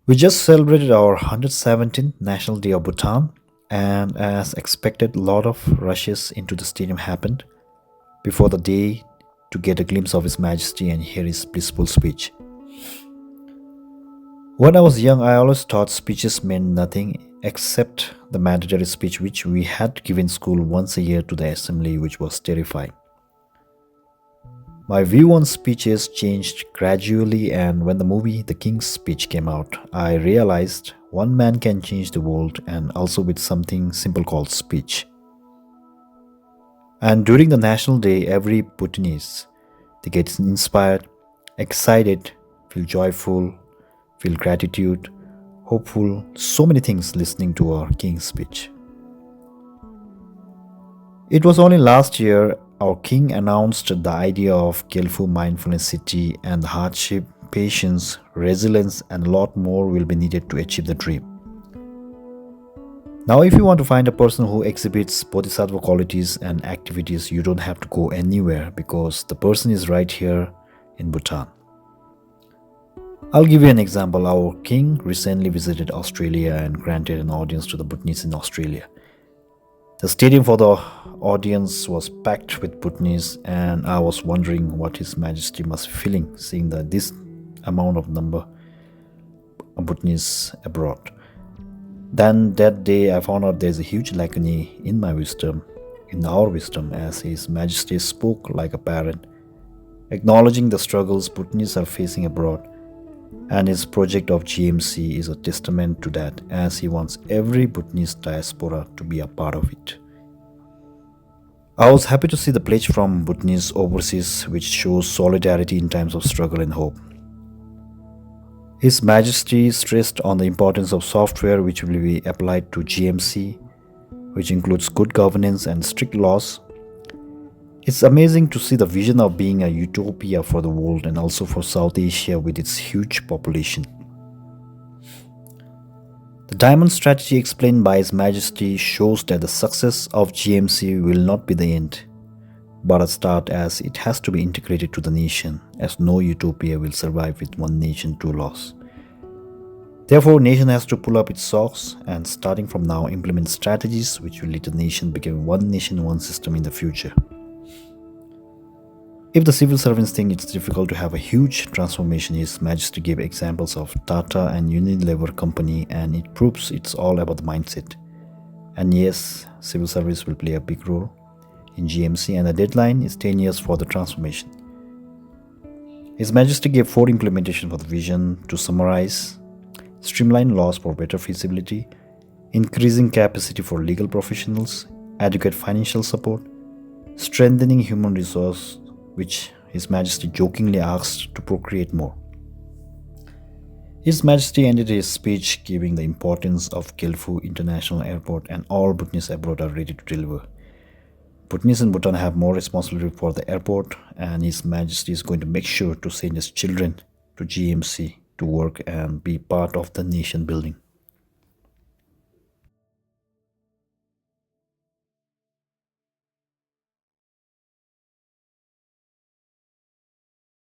We just celebrated our 117th National Day of Bhutan, and as expected, a lot of rushes into the stadium happened before the day to get a glimpse of His Majesty and hear his blissful speech. When I was young, I always thought speeches meant nothing except the mandatory speech which we had to give in school once a year to the assembly, which was terrifying. My view on speeches changed gradually, and when the movie The King's Speech came out, I realized one man can change the world, and also with something simple called speech. And during the National Day, every Bhutanese they get inspired, excited, feel joyful, feel gratitude, hopeful, so many things listening to our King's speech. It was only last year our king announced the idea of Gelephu Mindfulness City, and the hardship, patience, resilience, and a lot more will be needed to achieve the dream. Now, if you want to find a person who exhibits bodhisattva qualities and activities, you don't have to go anywhere because the person is right here in Bhutan. I'll give you an example. Our king recently visited Australia and granted an audience to the Bhutanese in Australia. The stadium for the audience was packed with Bhutanese, and I was wondering what His Majesty must be feeling seeing this amount of number of Bhutanese abroad. Then that day I found out there's a huge lacuna in my wisdom, in our wisdom, as His Majesty spoke like a parent, acknowledging the struggles Bhutanese are facing abroad. And his project of GMC is a testament to that, as he wants every Bhutanese diaspora to be a part of it. I was happy to see the pledge from Bhutanese overseas, which shows solidarity in times of struggle and hope. His Majesty stressed on the importance of software which will be applied to GMC, which includes good governance and strict laws. It's amazing to see the vision of being a utopia for the world and also for South Asia with its huge population. The diamond strategy explained by His Majesty shows that the success of GMC will not be the end, but a start, as it has to be integrated to the nation, as no utopia will survive with one nation, two laws. Therefore, nation has to pull up its socks and starting from now implement strategies which will lead the nation become one nation, one system in the future. If the civil servants think it's difficult to have a huge transformation, His Majesty gave examples of Tata and Unilever company, and it proves it's all about the mindset. And yes, civil service will play a big role in GMC, and the deadline is 10 years for the transformation. His Majesty gave 4 implementation for the vision. To summarize: streamline laws for better feasibility, increasing capacity for legal professionals, adequate financial support, strengthening human resource, which His Majesty jokingly asked to procreate more. His Majesty ended his speech giving the importance of Gelephu International Airport, and all Bhutanese abroad are ready to deliver. Bhutanese in Bhutan have more responsibility for the airport, and His Majesty is going to make sure to send his children to GMC to work and be part of the nation building.